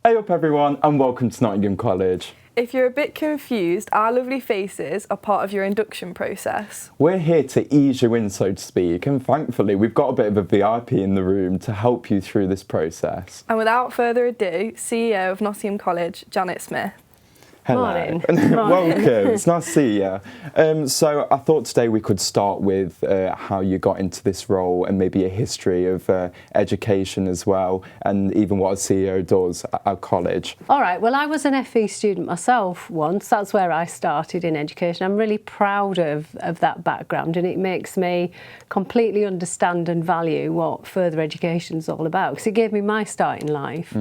Hey up everyone and welcome to Nottingham College. If you're a bit confused, our lovely faces are part of your induction process. We're here to ease you in, so to speak, and thankfully we've got a bit of a VIP in the room to help you through this process. And without further ado, CEO of Nottingham College, Janet Smith. Hello. Morning. Welcome, it's nice to see you. So I thought today we could start with how you got into this role and maybe a history of education as well, and even what a CEO does at our college. All right, well, I was an FE student myself once. That's where I started in education. I'm really proud of that background, and it makes me completely understand and value what further education's all about, because it gave me my start in life.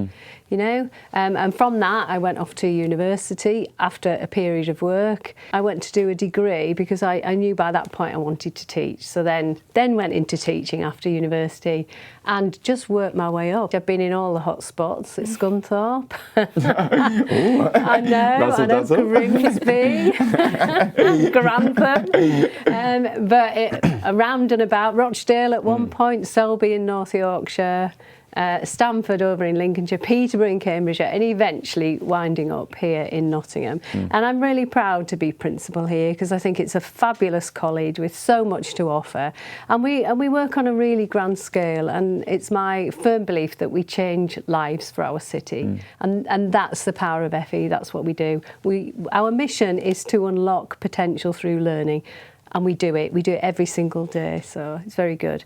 You know, and from that I went off to university after a period of work. I went to do a degree because I knew by that point I wanted to teach. So then went into teaching after university and just worked my way up. I've been in all the hot spots at Scunthorpe. I know, Grimsby, Grantham, but around and about Rochdale at one point, Selby in North Yorkshire, Stamford over in Lincolnshire, Peterborough in Cambridgeshire, and eventually winding up here in Nottingham. And I'm really proud to be principal here because I think it's a fabulous college with so much to offer, and we work on a really grand scale, and it's my firm belief that we change lives for our city, and that's the power of FE. That's what we do. Our mission is to unlock potential through learning. And we do it every single day, so it's very good.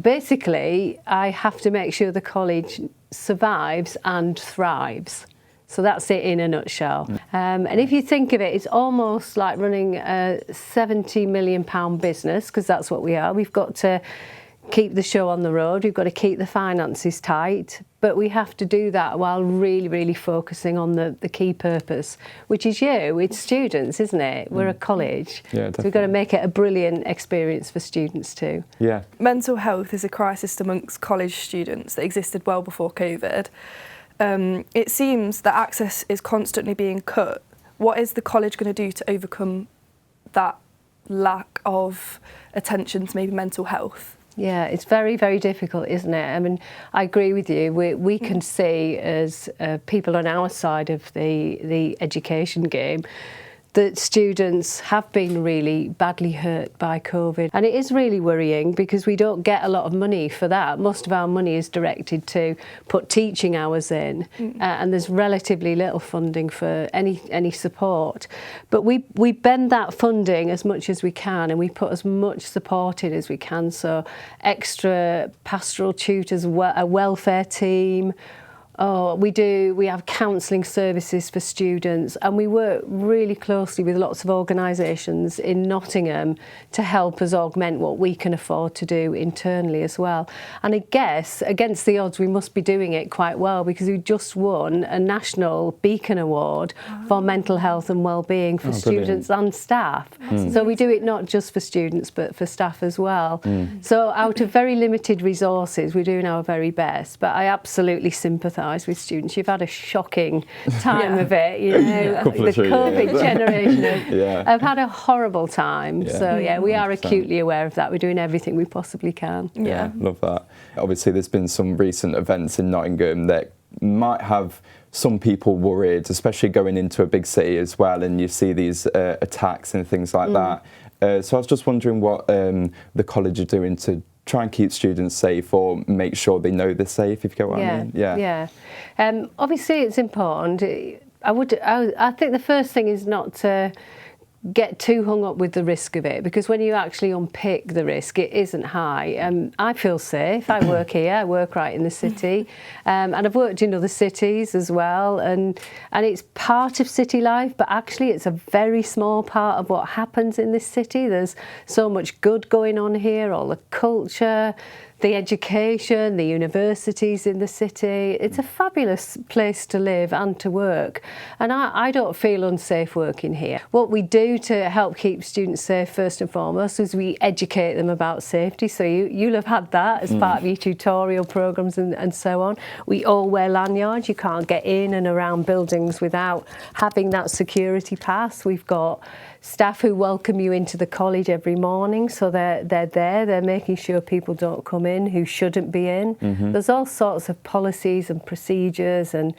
Basically, I have to make sure the college survives and thrives. So that's it in a nutshell. And if you think of it, it's almost like running a £70 million business, because that's what we are. We've got to keep the show on the road, we've got to keep the finances tight, but we have to do that while really, really focusing on the key purpose, which is it's students, isn't it? We're a college, Yeah, so we've got to make it a brilliant experience for students too. Yeah. Mental health is a crisis amongst college students that existed well before COVID. It seems that access is constantly being cut. What is the college going to do to overcome that lack of attention to maybe mental health? Yeah, it's very, very difficult, isn't it? I mean, I agree with you. We can see as people on our side of the education game that students have been really badly hurt by COVID. And it is really worrying because we don't get a lot of money for that. Most of our money is directed to put teaching hours in, and there's relatively little funding for any support. But we bend that funding as much as we can, and we put as much support in as we can. So extra pastoral tutors, a welfare team. We have counselling services for students, and we work really closely with lots of organisations in Nottingham to help us augment what we can afford to do internally as well. And I guess, against the odds, we must be doing it quite well because we just won a National Beacon Award for mental health and wellbeing for students and staff. So we do it not just for students but for staff as well. So out of very limited resources, we're doing our very best, but I absolutely sympathise with students. You've had a shocking time of it, you know. The COVID generation have had a horrible time. So we are 100%. Acutely aware of that. We're doing everything we possibly can. Yeah, love that. Obviously there's been some recent events in Nottingham that might have some people worried, especially going into a big city as well, and you see these attacks and things like that. So I was just wondering what the college are doing to try and keep students safe, or make sure they know they're safe, if you get what I mean. Yeah. Obviously it's important. I think the first thing is not to get too hung up with the risk of it, because when you actually unpick the risk, it isn't high. I feel safe. I work here. I work right in the city, and I've worked in other cities as well. And it's part of city life, but actually it's a very small part of what happens in this city. There's so much good going on here. All the culture, the education, the universities in the city. It's a fabulous place to live and to work, and I don't feel unsafe working here. What we do to help keep students safe first and foremost is we educate them about safety. So you'll have had that as part of your tutorial programs and so on. We all wear lanyards. You can't get in and around buildings without having that security pass. We've got staff who welcome you into the college every morning, so they're there, they're making sure people don't come in who shouldn't be in. There's all sorts of policies and procedures and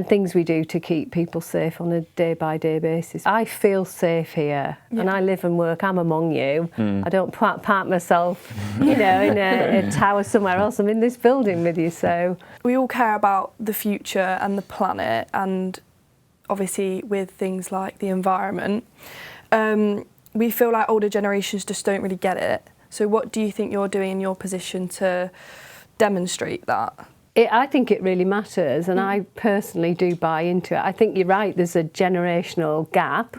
things we do to keep people safe on a day-by-day basis. I feel safe here, and I live and work. I'm among you. I don't park myself, you know, in a tower somewhere else. I'm in this building with you, so... We all care about the future and the planet, and obviously with things like the environment. We feel like older generations just don't really get it. So what do you think you're doing in your position to demonstrate that? I think it really matters, and I personally do buy into it. I think you're right, there's a generational gap,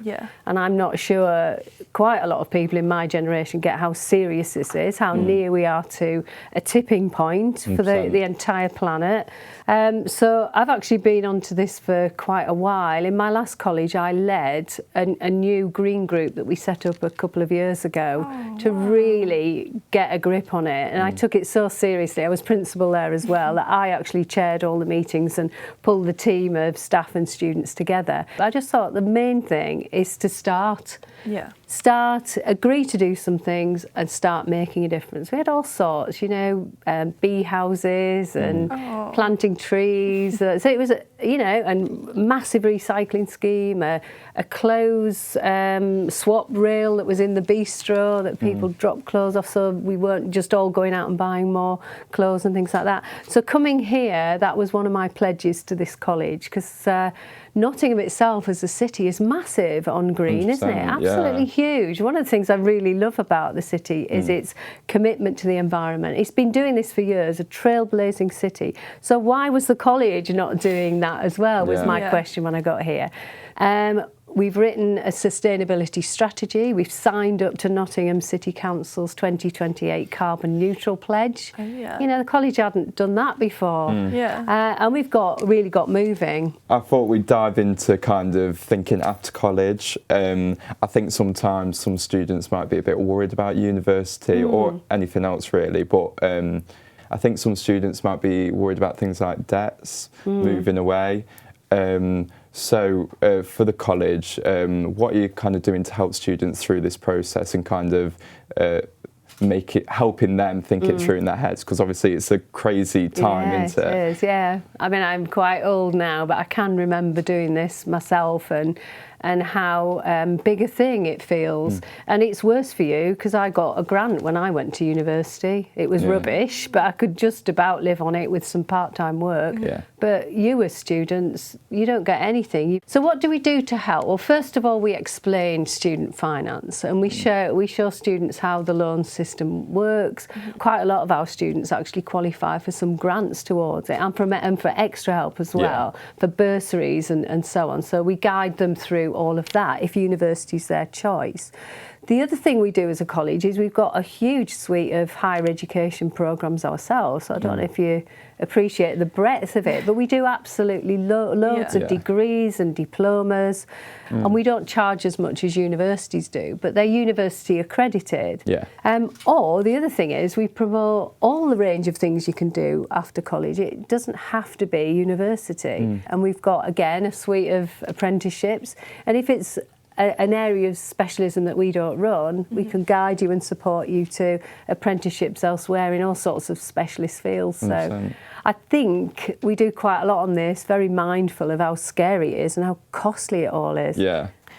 and I'm not sure quite a lot of people in my generation get how serious this is, how near we are to a tipping point for the entire planet. So I've actually been onto this for quite a while. In my last college, I led a new green group that we set up a couple of years ago to really get a grip on it, and I took it so seriously. I was principal there as well, that I actually chaired all the meetings and pulled the team of staff and students together. I just thought the main thing is to start. Start, agree to do some things and start making a difference. We had all sorts, you know, bee houses and planting trees. So it was, you know, and massive recycling scheme, a clothes swap rail that was in the bistro that people dropped clothes off, so we weren't just all going out and buying more clothes and things like that. So coming here, that was one of my pledges to this college, because Nottingham itself as a city is massive on green, isn't it? Absolutely huge. One of the things I really love about the city is its commitment to the environment. It's been doing this for years, a trailblazing city. So why was the college not doing that as well, was my question when I got here. We've written a sustainability strategy. We've signed up to Nottingham City Council's 2028 carbon neutral pledge. You know, the college hadn't done that before. And we've really got moving. I thought we'd dive into kind of thinking after college. I think sometimes some students might be a bit worried about university or anything else really, but I think some students might be worried about things like debts, moving away. So for the college, what are you kind of doing to help students through this process and kind of helping them think it through in their heads? Because obviously it's a crazy time, isn't it? It is, yeah. I mean, I'm quite old now, but I can remember doing this myself and how big a thing it feels. And it's worse for you, because I got a grant when I went to university. It was rubbish, but I could just about live on it with some part-time work. But you as students, you don't get anything. So what do we do to help? Well, first of all, we explain student finance, and we show students how the loan system works. Quite a lot of our students actually qualify for some grants towards it, and for extra help as well, for bursaries and so on. So we guide them through all of that if university's their choice. The other thing we do as a college is we've got a huge suite of higher education programmes ourselves. So I don't know if you appreciate the breadth of it, but we do absolutely loads of degrees and diplomas, and we don't charge as much as universities do, but they're university accredited. Or the other thing is we promote all the range of things you can do after college. It doesn't have to be university. And we've got, again, a suite of apprenticeships, and if it's an area of specialism that we don't run, we can guide you and support you to apprenticeships elsewhere in all sorts of specialist fields. So I think we do quite a lot on this, very mindful of how scary it is and how costly it all is.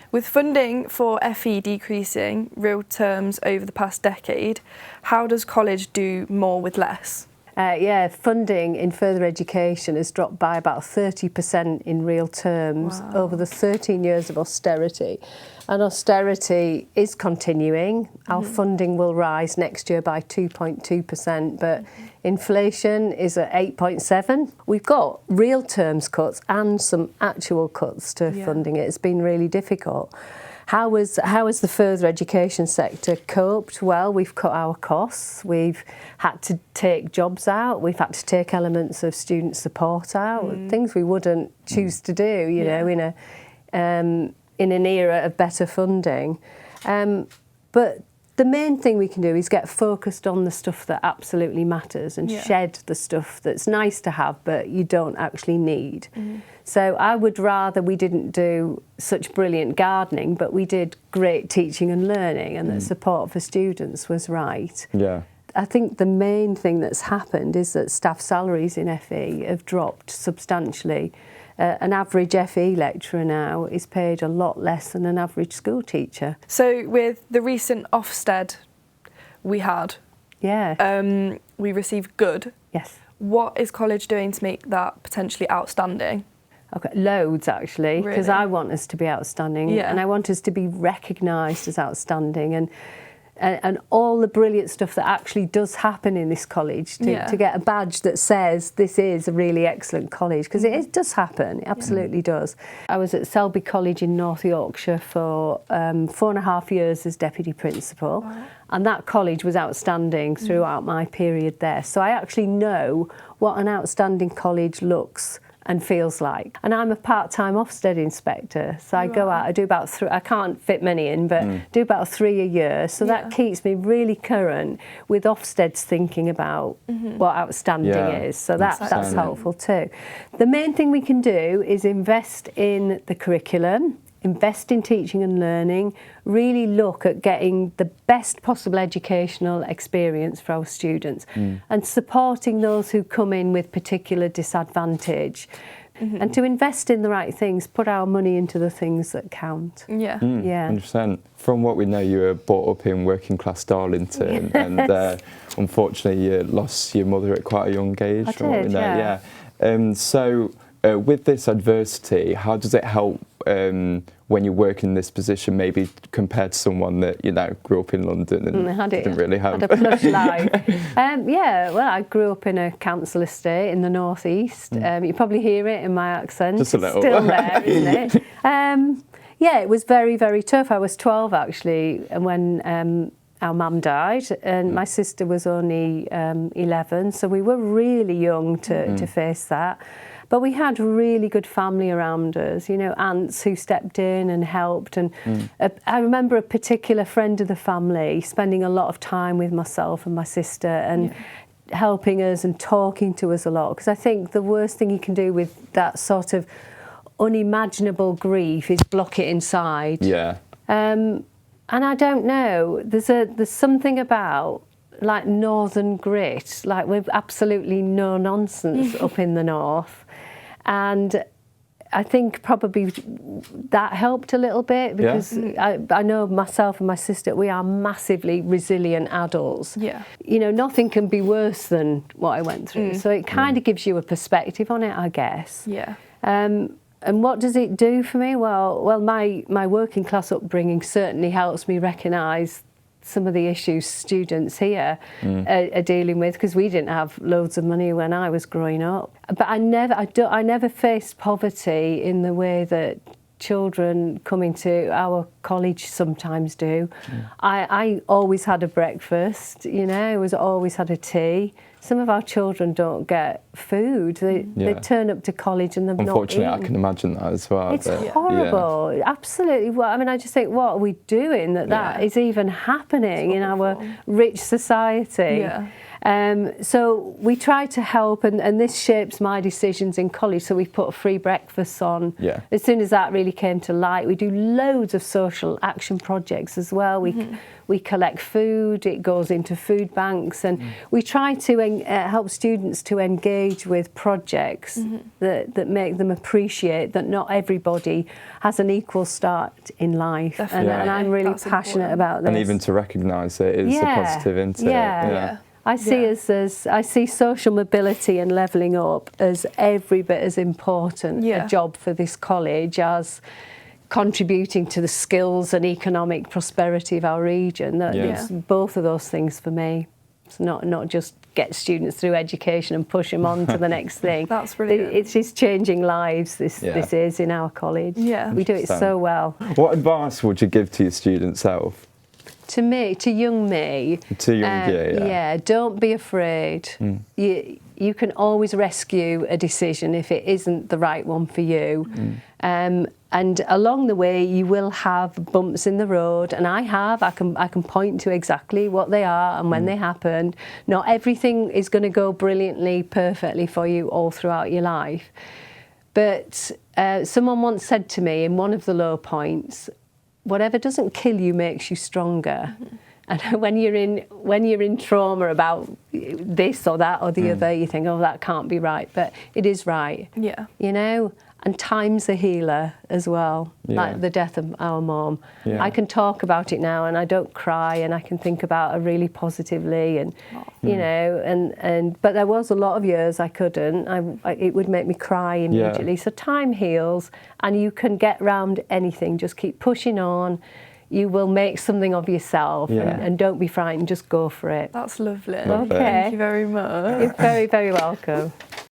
With funding for FE decreasing real terms over the past decade, how does college do more with less? Funding in further education has dropped by about 30% in real terms over the 13 years of austerity. And austerity is continuing. Our funding will rise next year by 2.2%, but inflation is at 8.7%. We've got real terms cuts and some actual cuts to funding. It's been really difficult. How has the further education sector coped? Well, we've cut our costs. We've had to take jobs out. We've had to take elements of student support out, things we wouldn't choose to do, you know, in an era of better funding. But the main thing we can do is get focused on the stuff that absolutely matters and shed the stuff that's nice to have but you don't actually need. So I would rather we didn't do such brilliant gardening, but we did great teaching and learning, and that support for students was right. Yeah. I think the main thing that's happened is that staff salaries in FE have dropped substantially. An average FE lecturer now is paid a lot less than an average school teacher. So with the recent Ofsted we had, we received good. Yes. What is college doing to make that potentially outstanding? Okay, loads actually, because I want us to be outstanding and I want us to be recognised as outstanding, and all the brilliant stuff that actually does happen in this college, to get a badge that says this is a really excellent college, because it does happen, it absolutely does. I was at Selby College in North Yorkshire for 4.5 years as deputy principal, and that college was outstanding throughout my period there. So I actually know what an outstanding college looks and feels like. And I'm a part-time Ofsted inspector, so I go out, I do about I can't fit many in, but do about 3 a year, so that keeps me really current with Ofsted's thinking about what outstanding is, so that's helpful too. The main thing we can do is invest in the curriculum, invest in teaching and learning, really look at getting the best possible educational experience for our students and supporting those who come in with particular disadvantage. And to invest in the right things, put our money into the things that count. Yeah. 100%. From what we know, you were brought up in working class Darlington, and unfortunately you lost your mother at quite a young age. I from what we did, know. So with this adversity, how does it help when you work in this position, maybe compared to someone that, you know, grew up in London and didn't really have... Had a plush life. Well, I grew up in a council estate in the North East. You probably hear it in my accent. Just a little. It's still there, isn't it? It was very, very tough. I was 12, actually, when our mum died, and my sister was only 11, so we were really young to face that. But we had really good family around us, you know, aunts who stepped in and helped. And I remember a particular friend of the family spending a lot of time with myself and my sister and helping us and talking to us a lot. Because I think the worst thing you can do with that sort of unimaginable grief is block it inside. Yeah. And I don't know, there's something about like northern grit, like we're absolutely no nonsense up in the north. And I think probably that helped a little bit, because I know myself and my sister, we are massively resilient adults. Yeah. You know, nothing can be worse than what I went through. So it kind of gives you a perspective on it, I guess. Yeah. And what does it do for me? Well, my working class upbringing certainly helps me recognise some of the issues students here are dealing with, because we didn't have loads of money when I was growing up. But I never faced poverty in the way that children coming to our college sometimes do. I always had a breakfast, you know, always had a tea. Some of our children don't get food. They turn up to college and they've not eaten. Unfortunately, I can imagine that as well. It's horrible, absolutely. Well, I mean, I just think, what are we doing that is even happening in our rich society? Yeah. So we try to help, and this shapes my decisions in college. So we put free breakfasts on. Yeah. As soon as that really came to light, we do loads of social action projects as well. We collect food, it goes into food banks, and we try to help students to engage with projects that make them appreciate that not everybody has an equal start in life. And I'm really passionate about this. And even to recognise it is a positive, isn't it? Yeah. I see social mobility and levelling up as every bit as important a job for this college as contributing to the skills and economic prosperity of our region. It's both of those things for me. It's not just get students through education and push them on to the next thing. That's brilliant. It's just changing lives, this is in our college. Yeah. We do it so well. What advice would you give to your student self? To young me. Don't be afraid. You can always rescue a decision if it isn't the right one for you. And And along the way, you will have bumps in the road, and I can point to exactly what they are and when they happened. Not everything is going to go brilliantly, perfectly for you all throughout your life. But someone once said to me in one of the low points, whatever doesn't kill you makes you stronger. And when you're in trauma about this or that or the other, you think, oh, that can't be right. But it is right. Yeah. You know? And time's a healer as well, like the death of our mum. Yeah. I can talk about it now and I don't cry, and I can think about her really positively, and you know, and but there was a lot of years I couldn't. It would make me cry immediately. Yeah. So time heals, and you can get round anything. Just keep pushing on. You will make something of yourself, and don't be frightened. Just go for it. That's lovely. Love it. Thank you very much. You're very, very welcome.